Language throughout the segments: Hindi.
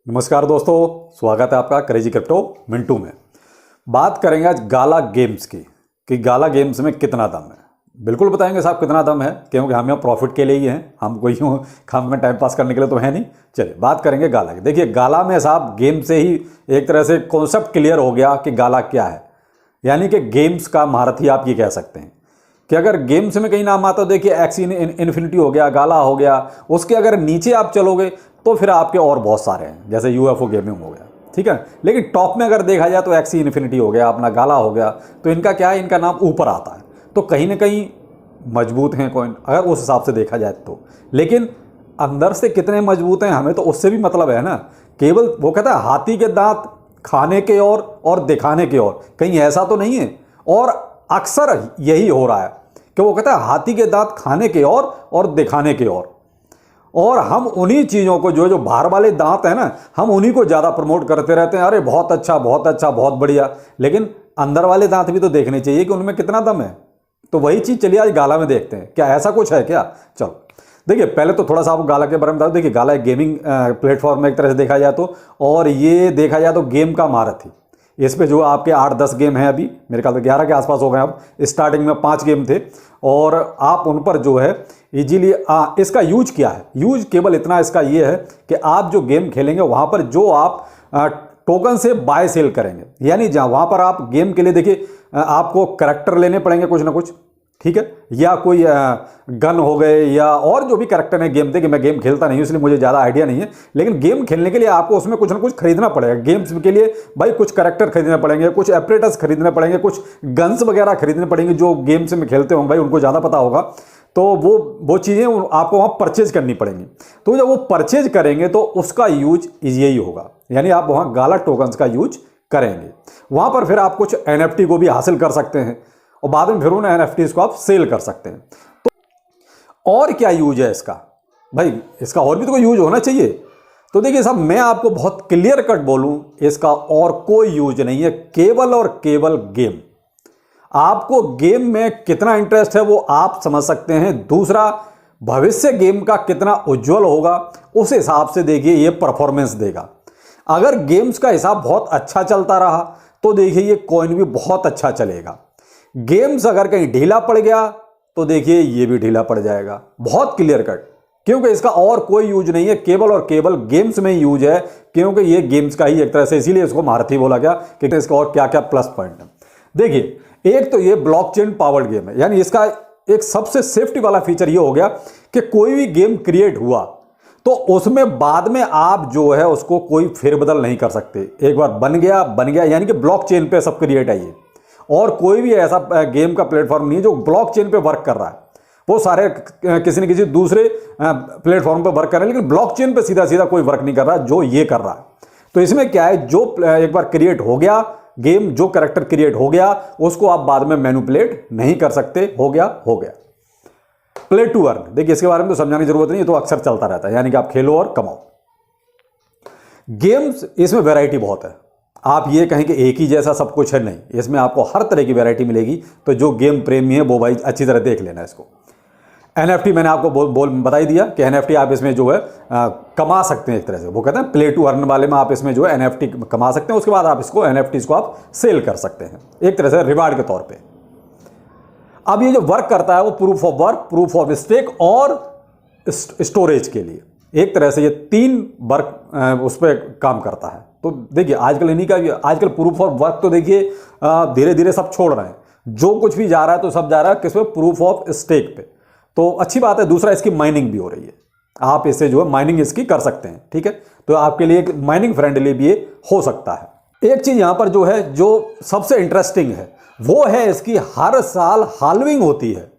नमस्कार दोस्तों, स्वागत है आपका क्रेजी क्रिप्टो मिंटू में। बात करेंगे आज गाला गेम्स की कि गाला गेम्स में कितना दम है। बिल्कुल बताएंगे साहब कितना दम है, क्योंकि हम यहाँ प्रॉफिट के लिए ही हैं, हम कोई यूँ खाम में टाइम पास करने के लिए तो है नहीं। चलिए बात करेंगे गाला की। देखिए गाला में साहब गेम से ही एक तरह से कॉन्सेप्ट क्लियर हो गया कि गाला क्या है। यानी कि गेम्स का महारथी आप ये कह सकते हैं कि अगर गेम्स में कहीं नाम आता तो देखिए एक्सी इन्फिनिटी हो गया, गाला हो गया। उसके अगर नीचे आप चलोगे तो फिर आपके और बहुत सारे हैं, जैसे यूएफओ गेमिंग हो गया, ठीक है। लेकिन टॉप में अगर देखा जाए तो एक्सी इन्फिनिटी हो गया, अपना गाला हो गया, तो इनका क्या है, इनका नाम ऊपर आता है। तो कहीं ना कहीं मजबूत हैं कॉइन अगर उस हिसाब से देखा जाए तो। लेकिन अंदर से कितने मजबूत हैं हमें तो उससे भी मतलब है ना। केवल वो कहता है हाथी के दांत खाने के और दिखाने के और, कहीं ऐसा तो नहीं है। और अक्सर यही हो रहा है कि वो कहता है हाथी के दांत खाने के और दिखाने के और हम उन्हीं चीज़ों को जो बाहर वाले दांत है ना, हम उन्हीं को ज़्यादा प्रमोट करते रहते हैं। अरे बहुत अच्छा बहुत अच्छा बहुत बढ़िया, लेकिन अंदर वाले दांत भी तो देखने चाहिए कि उनमें कितना दम है। तो वही चीज़ चलिए आज गाला में देखते हैं, क्या ऐसा कुछ है क्या। चलो देखिए पहले तो थोड़ा सा आपको गाला के बारे में बता दो। देखिए गाला एक गेमिंग प्लेटफॉर्म में एक तरह से देखा जाए तो, और ये देखा जाए तो गेम का महारथी। इस पे जो आपके 8-10 गेम हैं, अभी मेरे ख्याल से 11 के आसपास हो गए। अब स्टार्टिंग में 5 गेम थे और आप उन पर जो है इजीली इसका यूज क्या है, यूज केवल इतना इसका ये है कि आप जो गेम खेलेंगे वहाँ पर जो आप टोकन से बाय सेल करेंगे, यानी जहाँ वहाँ पर आप गेम के लिए देखिए आपको करैक्टर लेने पड़ेंगे कुछ ना कुछ, ठीक है, या कोई गन हो गए या और जो भी करैक्टर है गेम। देखिए मैं गेम खेलता नहीं हूँ इसलिए मुझे ज़्यादा आइडिया नहीं है, लेकिन गेम खेलने के लिए आपको उसमें कुछ ना कुछ खरीदना पड़ेगा। गेम्स के लिए भाई कुछ करैक्टर खरीदने पड़ेंगे, कुछ एपरेटर्स खरीदने पड़ेंगे, कुछ गन्स वगैरह खरीदने पड़ेंगे। जो गेम्स में खेलते होंगे भाई उनको ज़्यादा पता होगा। तो वो चीज़ें आपको वहाँ परचेज करनी पड़ेंगी। तो जब वो परचेज करेंगे तो उसका यूज यही होगा, यानी आप वहाँ गाला टोकन्स का यूज करेंगे। वहाँ पर फिर आप कुछ NFT को भी हासिल कर सकते हैं और बाद में फिर उन NFTs को आप सेल कर सकते हैं। तो और क्या यूज है इसका, भाई इसका और भी तो कोई यूज होना चाहिए। तो देखिए साहब मैं आपको बहुत क्लियर कट बोलूं, इसका और कोई यूज नहीं है, केवल और केवल गेम। आपको गेम में कितना इंटरेस्ट है वो आप समझ सकते हैं। दूसरा, भविष्य गेम का कितना उज्जवल होगा उस हिसाब से देखिए ये परफॉर्मेंस देगा। अगर गेम्स का हिसाब बहुत अच्छा चलता रहा तो देखिए ये कॉइन भी बहुत अच्छा चलेगा। गेम्स अगर कहीं ढीला पड़ गया तो देखिए ये भी ढीला पड़ जाएगा। बहुत क्लियर कट, क्योंकि इसका और कोई यूज नहीं है, केवल और केवल गेम्स में ही यूज है, क्योंकि ये गेम्स का ही एक तरह से, इसीलिए इसको महारथी बोला गया कि इसका और क्या क्या प्लस पॉइंट है। देखिए एक तो ये ब्लॉकचेन पावर्ड गेम है, यानी इसका एक सबसे सेफ्टी वाला फीचर ये हो गया कि कोई भी गेम क्रिएट हुआ तो उसमें बाद में आप जो है उसको कोई फेरबदल नहीं कर सकते। एक बार बन गया, यानी कि ब्लॉकचेन पे सब क्रिएट है ये। और कोई भी ऐसा गेम का प्लेटफॉर्म नहीं है जो ब्लॉकचेन पे वर्क कर रहा है। वो सारे किसी न किसी दूसरे प्लेटफॉर्म पे वर्क कर रहे हैं, लेकिन ब्लॉकचेन पे सीधा सीधा कोई वर्क नहीं कर रहा जो ये कर रहा है। तो इसमें क्या है, जो एक बार क्रिएट हो गया गेम, जो कैरेक्टर क्रिएट हो गया उसको आप बाद में मैनिपुलेट नहीं कर सकते। हो गया प्ले टू अर्न। देखिए इसके बारे में तो समझाने की जरूरत नहीं है, तो अक्सर चलता रहता है, यानी कि आप खेलो और कमाओ। गेम्स इसमें वैरायटी बहुत है। आप ये कहें कि एक ही जैसा सब कुछ है, नहीं, इसमें आपको हर तरह की वैरायटी मिलेगी। तो जो गेम प्रेमी है वो भाई अच्छी तरह देख लेना इसको। NFT मैंने आपको बता ही दिया कि NFT आप इसमें जो है कमा सकते हैं एक तरह से। वो कहते हैं प्ले टू अर्न वाले में आप इसमें जो है NFT कमा सकते हैं। उसके बाद आप इसको NFTs को आप सेल कर सकते हैं एक तरह से रिवार्ड के तौर पे। अब ये जो वर्क करता है वो proof of work, proof of stake और स्टोरेज के लिए एक तरह से ये 3 वर्क उस पर काम करता है। तो देखिए आजकल इन्हीं का, आजकल प्रूफ ऑफ वर्क तो देखिए धीरे धीरे सब छोड़ रहे हैं। जो कुछ भी जा रहा है तो सब जा रहा है किस पे, प्रूफ ऑफ स्टेक पे। तो अच्छी बात है। दूसरा, इसकी माइनिंग भी हो रही है, आप इससे जो है माइनिंग इसकी कर सकते हैं, ठीक है। तो आपके लिए एक माइनिंग फ्रेंडली भी ये हो सकता है। एक चीज यहां पर जो है जो सबसे इंटरेस्टिंग है वो है इसकी हर साल हाल्विंग होती है।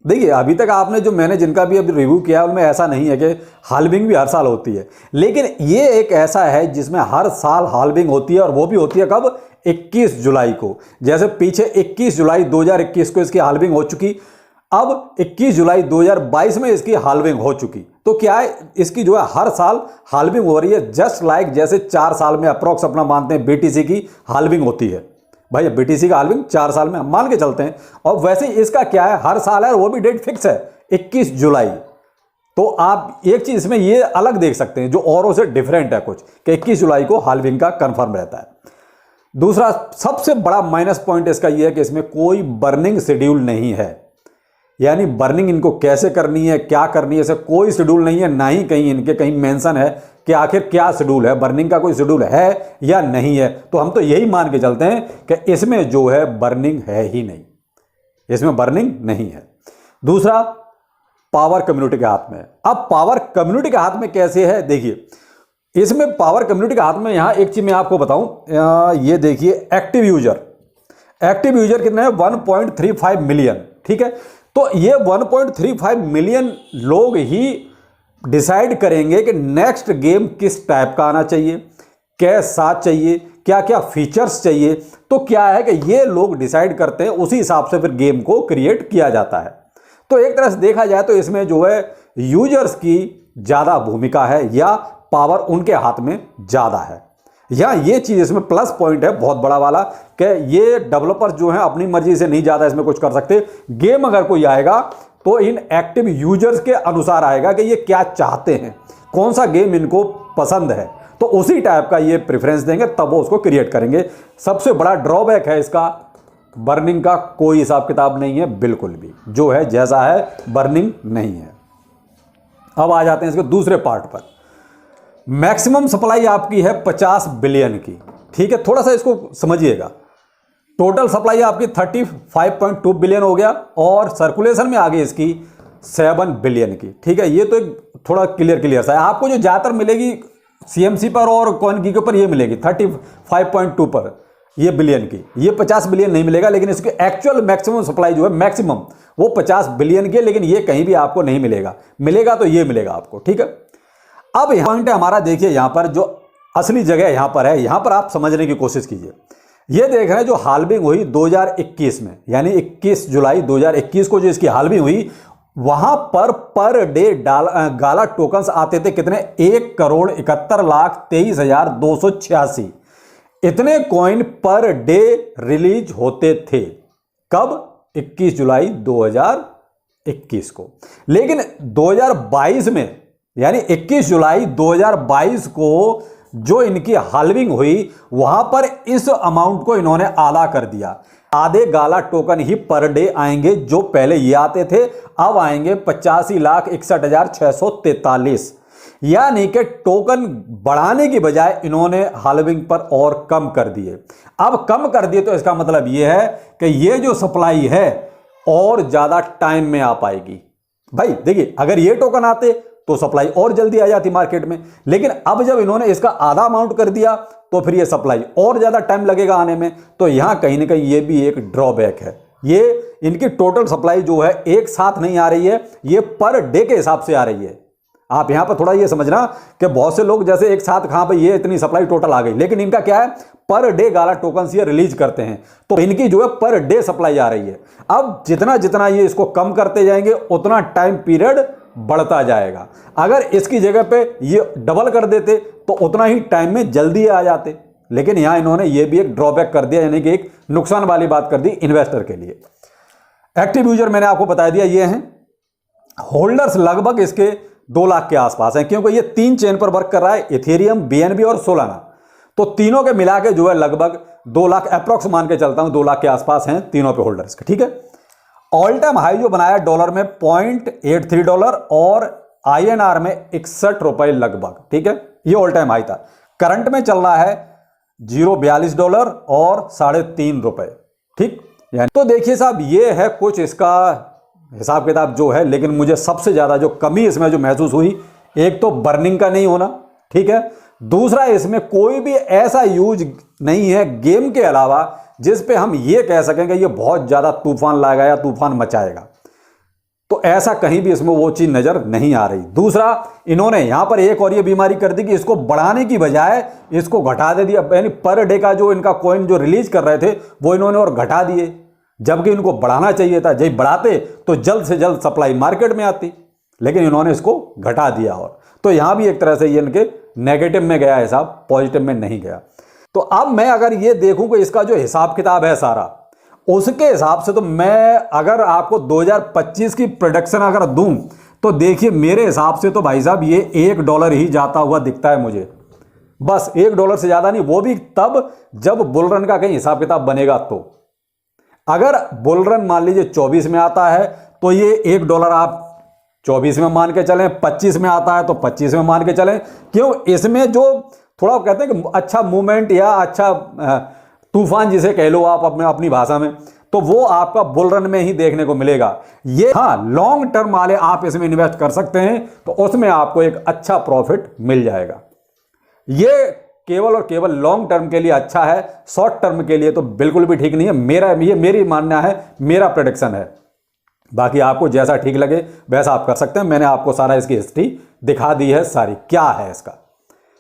देखिए अभी तक आपने जो मैंने जिनका भी अभी रिव्यू किया उनमें ऐसा नहीं है कि हाल्विंग भी हर साल होती है, लेकिन ये एक ऐसा है जिसमें हर साल हाल्विंग होती है। और वो भी होती है कब, 21 जुलाई को। जैसे पीछे 21 जुलाई 2021 को इसकी हाल्विंग हो चुकी, अब 21 जुलाई 2022 में इसकी हाल्विंग हो चुकी। तो क्या है, इसकी जो है हर साल हाल्विंग हो रही है। जस्ट लाइक जैसे 4 साल में अप्रोक्स अपना मानते हैं BTC की हाल्विंग होती है। भाई BTC का हाल्विंग 4 साल में हम मान के चलते हैं, और वैसे इसका क्या है, हर साल है, और वो भी डेट फिक्स है 21 जुलाई। तो आप एक चीज इसमें ये अलग देख सकते हैं जो औरों से डिफरेंट है कुछ, कि 21 जुलाई को हाल्विंग का कंफर्म रहता है। दूसरा सबसे बड़ा माइनस पॉइंट इसका यह है कि इसमें कोई बर्निंग शेड्यूल नहीं है, यानी बर्निंग इनको कैसे करनी है, क्या करनी है, ऐसे कोई शेड्यूल नहीं है, ना ही कहीं इनके कहीं मेंशन है कि आखिर क्या शेड्यूल है, बर्निंग का कोई शेड्यूल है या नहीं है। तो हम तो यही मान के चलते हैं कि इसमें जो है बर्निंग है ही नहीं, इसमें बर्निंग नहीं है। दूसरा, पावर कम्युनिटी के हाथ में है। अब पावर कम्युनिटी के हाथ में कैसे है, देखिए इसमें पावर कम्युनिटी के हाथ में, यहां एक चीज मैं आपको बताऊं, ये देखिए एक्टिव यूजर कितने हैं, 1.35 मिलियन, ठीक है। तो ये 1.35 मिलियन लोग ही डिसाइड करेंगे कि नेक्स्ट गेम किस टाइप का आना चाहिए, कैसा चाहिए, क्या क्या फीचर्स चाहिए। तो क्या है कि ये लोग डिसाइड करते हैं, उसी हिसाब से फिर गेम को क्रिएट किया जाता है। तो एक तरह से देखा जाए तो इसमें जो है यूजर्स की ज्यादा भूमिका है या पावर उनके हाथ में ज्यादा है। या ये चीज इसमें प्लस पॉइंट है बहुत बड़ा वाला, कि ये डेवलपर्स जो हैं अपनी मर्जी से नहीं ज्यादा इसमें कुछ कर सकते। गेम अगर कोई आएगा तो इन एक्टिव यूजर्स के अनुसार आएगा कि ये क्या चाहते हैं, कौन सा गेम इनको पसंद है, तो उसी टाइप का ये प्रेफरेंस देंगे, तब वो उसको क्रिएट करेंगे। सबसे बड़ा ड्रॉबैक है इसका, बर्निंग का कोई हिसाब किताब नहीं है, बिल्कुल भी जो है जैसा है बर्निंग नहीं है। अब आ जाते हैं इसके दूसरे पार्ट पर। मैक्सिमम सप्लाई आपकी है 50 बिलियन की, ठीक है, थोड़ा सा इसको समझिएगा। टोटल सप्लाई आपकी 35.2 बिलियन हो गया और सर्कुलेशन में आ गई इसकी 7 बिलियन की, ठीक है। ये तो एक थोड़ा क्लियर सा है। आपको जो ज्यादातर मिलेगी CMC पर और CoinGecko के ऊपर ये मिलेगी 35.2 पर ये बिलियन की, ये 50 बिलियन नहीं मिलेगा। लेकिन इसकी एक्चुअल मैक्सिमम सप्लाई जो है मैक्सिमम वो 50 बिलियन की है, लेकिन ये कहीं भी आपको नहीं मिलेगा, मिलेगा तो ये मिलेगा आपको, ठीक है। अब यह पॉइंट है हमारा, देखिए यहां पर जो असली जगह यहां पर है, यहां पर आप समझने की कोशिश कीजिए। ये देख रहे हैं जो हाल्विंग हुई 2021 में, यानी 21 जुलाई 2021 को जो इसकी हाल्विंग हुई, वहां पर डे गाला टोकन्स आते थे कितने, 1,71,23,286 इतने कॉइन पर डे रिलीज होते थे। कब? 21 जुलाई 2021 को। लेकिन 2022 में, यानी 21 जुलाई 2022 को जो इनकी हाल्विंग हुई, वहां पर इस अमाउंट को इन्होंने आधा कर दिया। आधे गाला टोकन ही पर डे आएंगे, जो पहले ये आते थे अब आएंगे 85,61,643, यानी कि टोकन बढ़ाने की बजाय इन्होंने हाल्विंग पर और कम कर दिए। अब कम कर दिए तो इसका मतलब यह है कि ये जो सप्लाई है और ज्यादा टाइम में आ पाएगी। भाई देखिए, अगर ये टोकन आते तो सप्लाई और जल्दी आ जाती मार्केट में, लेकिन अब जब इन्होंने इसका आधा अमाउंट कर दिया तो फिर ये सप्लाई और ज्यादा टाइम लगेगा आने में। तो यहां कहीं ना कहीं ये भी एक ड्रॉबैक है। ये इनकी टोटल सप्लाई जो है एक साथ नहीं आ रही है, ये पर डे के हिसाब से आ रही है। आप यहां पर थोड़ा ये समझना कि बहुत से लोग जैसे एक साथ कहां भाई ये इतनी सप्लाई टोटल आ गई, लेकिन इनका क्या है, पर डे गाला टोकन्स ये रिलीज करते हैं, तो इनकी जो है पर डे सप्लाई आ रही है। अब जितना जितना ये इसको कम करते जाएंगे उतना टाइम पीरियड बढ़ता जाएगा। अगर इसकी जगह पे ये डबल कर देते तो उतना ही टाइम में जल्दी आ जाते, लेकिन यहां इन्होंने ये भी एक ड्रॉबैक कर दिया, यानी कि एक नुकसान वाली बात कर दी इन्वेस्टर के लिए। एक्टिव यूजर मैंने आपको बता दिया ये हैं। होल्डर्स लगभग इसके 2 लाख के आसपास हैं, क्योंकि ये 3 चेन पर वर्क कर रहा है, इथेरियम, BNB और सोलाना। तो तीनों के मिला के जो है लगभग 2 लाख अप्रॉक्स मान के चलता हूं, 2 लाख के आसपास हैं तीनों पे होल्डर्स के, ठीक है। ऑल टाइम हाई जो बनाया डॉलर में $0.83 और INR में 61 रुपए लगभग, ठीक है, ये ऑल टाइम हाई था। करंट में चल रहा है $0.42 और 3.5 रुपए, ठीक। यानी तो देखिए साहब, ये है कुछ इसका हिसाब किताब जो है। लेकिन मुझे सबसे ज्यादा जो कमी इसमें जो महसूस हुई, एक तो बर्निंग का नहीं होना, ठीक है। दूसरा, इसमें कोई भी ऐसा यूज नहीं है गेम के अलावा जिस पे हम ये कह सकेंगे ये बहुत ज्यादा तूफान लाएगा या तूफान मचाएगा। तो ऐसा कहीं भी इसमें वो चीज नजर नहीं आ रही। दूसरा, इन्होंने यहां पर एक और ये बीमारी कर दी कि इसको बढ़ाने की बजाय इसको घटा दे दिया, यानी पर डे का जो इनका कॉइन जो रिलीज कर रहे थे वो इन्होंने और घटा दिए, जबकि इनको बढ़ाना चाहिए था। जब बढ़ाते तो जल्द से जल्द सप्लाई मार्केट में आती, लेकिन इन्होंने इसको घटा दिया। और तो यहां भी एक तरह से ये इनके नेगेटिव में गया हिसाब, पॉजिटिव में नहीं गया। तो अब मैं अगर ये देखूं कि इसका जो हिसाब किताब है सारा, उसके हिसाब से तो मैं अगर आपको 2025 की प्रोडक्शन अगर दूं तो देखिए मेरे हिसाब से तो भाई साहब ये $1 ही जाता हुआ दिखता है मुझे, बस $1 से ज़्यादा नहीं, वो भी तब जब बुल रन का कहीं हिसाब किताब बनेगा। तो अगर बुल रन मान लीजिए 24 में आता है तो ये $1 आप 24 में मान के चलें, 25 में आता है तो 25 में मान के चलें। क्यों? इसमें जो थोड़ा कहते हैं कि अच्छा मूवमेंट या अच्छा तूफान जिसे कह लो आप अपनी भाषा में, तो वो आपका बुल रन में ही देखने को मिलेगा। ये हाँ, लॉन्ग टर्म वाले आप इसमें इन्वेस्ट कर सकते हैं तो उसमें आपको एक अच्छा प्रॉफिट मिल जाएगा। ये केवल और केवल लॉन्ग टर्म के लिए अच्छा है, शॉर्ट टर्म के लिए तो बिल्कुल भी ठीक नहीं है। ये मेरी मानना है, मेरा प्रेडिक्शन है। बाकी आपको जैसा ठीक लगे वैसा आप कर सकते हैं। मैंने आपको सारा इसकी हिस्ट्री दिखा दी है, सारी क्या है इसका।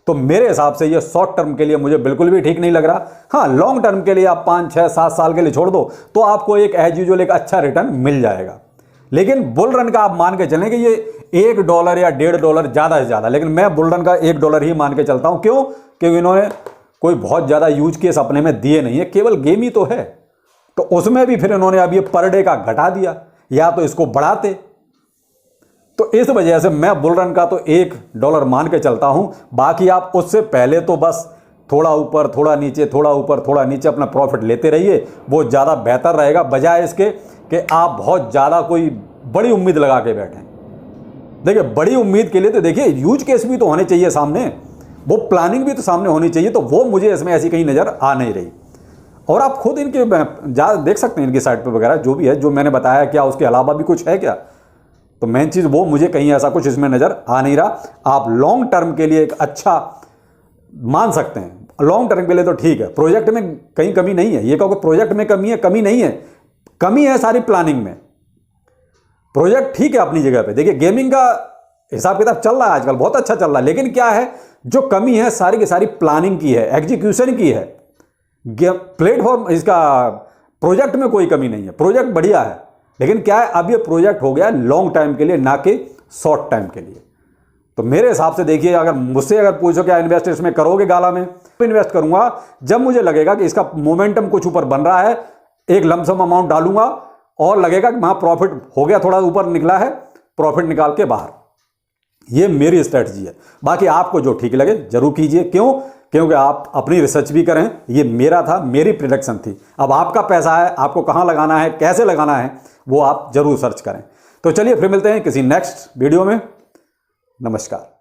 तो मेरे हिसाब से ये शॉर्ट टर्म के लिए मुझे बिल्कुल भी ठीक नहीं लग रहा। हाँ, लॉन्ग टर्म के लिए आप 5, 6, 7 साल के लिए छोड़ दो तो आपको एक एज यूजुअल एक अच्छा रिटर्न मिल जाएगा। लेकिन बुल रन का आप मान के चलें कि ये $1 या $1.5 ज़्यादा से ज़्यादा, लेकिन मैं बुल रन का $1 ही मान के चलता हूँ। क्यों? क्योंकि इन्होंने कोई बहुत ज़्यादा यूज केस अपने में दिए नहीं है, केवल गेम ही तो है। तो उसमें भी फिर इन्होंने अब ये पर डे का घटा दिया, या तो इसको बढ़ाते। तो इस वजह से मैं बुल रन का तो $1 मान के चलता हूं। बाकी आप उससे पहले तो बस थोड़ा ऊपर थोड़ा नीचे, थोड़ा ऊपर थोड़ा नीचे अपना प्रॉफिट लेते रहिए, वो ज़्यादा बेहतर रहेगा, बजाय इसके कि आप बहुत ज़्यादा कोई बड़ी उम्मीद लगा के बैठें। देखिए, बड़ी उम्मीद के लिए तो देखिए यूज केस भी तो होने चाहिए सामने, वो प्लानिंग भी तो सामने होनी चाहिए। तो वो मुझे इसमें ऐसी कहीं नज़र आ नहीं रही। और आप खुद इनके देख सकते हैं इनकी साइट पर वगैरह जो भी है, जो मैंने बताया, क्या उसके अलावा भी कुछ है क्या। तो मेन चीज़ वो मुझे कहीं ऐसा कुछ इसमें नज़र आ नहीं रहा। आप लॉन्ग टर्म के लिए एक अच्छा मान सकते हैं, लॉन्ग टर्म के लिए तो ठीक है। प्रोजेक्ट में कहीं कमी नहीं है, ये कहो कि प्रोजेक्ट में कमी है, कमी नहीं है, कमी है सारी प्लानिंग में। प्रोजेक्ट ठीक है अपनी जगह पे। देखिए, गेमिंग का हिसाब किताब चल रहा है आजकल, बहुत अच्छा चल रहा है, लेकिन क्या है, जो कमी है सारी की सारी प्लानिंग की है, एग्जीक्यूशन की है। प्लेटफॉर्म इसका प्रोजेक्ट में कोई कमी नहीं है, प्रोजेक्ट बढ़िया है, लेकिन क्या है, अब ये प्रोजेक्ट हो गया लॉन्ग टाइम के लिए, ना कि शॉर्ट टाइम के लिए। तो मेरे हिसाब से देखिए, अगर मुझसे अगर पूछो क्या इन्वेस्ट इसमें करोगे गाला में, तो इन्वेस्ट करूंगा जब मुझे लगेगा कि इसका मोमेंटम कुछ ऊपर बन रहा है, एक लमसम अमाउंट डालूंगा और लगेगा कि वहां प्रॉफिट हो गया, थोड़ा ऊपर निकला है, प्रॉफिट निकाल के बाहर। ये मेरी स्ट्रेटजी है। बाकी आपको जो ठीक लगे जरूर कीजिए। क्यों? क्योंकि आप अपनी रिसर्च भी करें। ये मेरा था, मेरी प्रेडिक्शन थी। अब आपका पैसा है, आपको कहां लगाना है, कैसे लगाना है, वो आप जरूर सर्च करें। तो चलिए फिर मिलते हैं किसी नेक्स्ट वीडियो में। नमस्कार।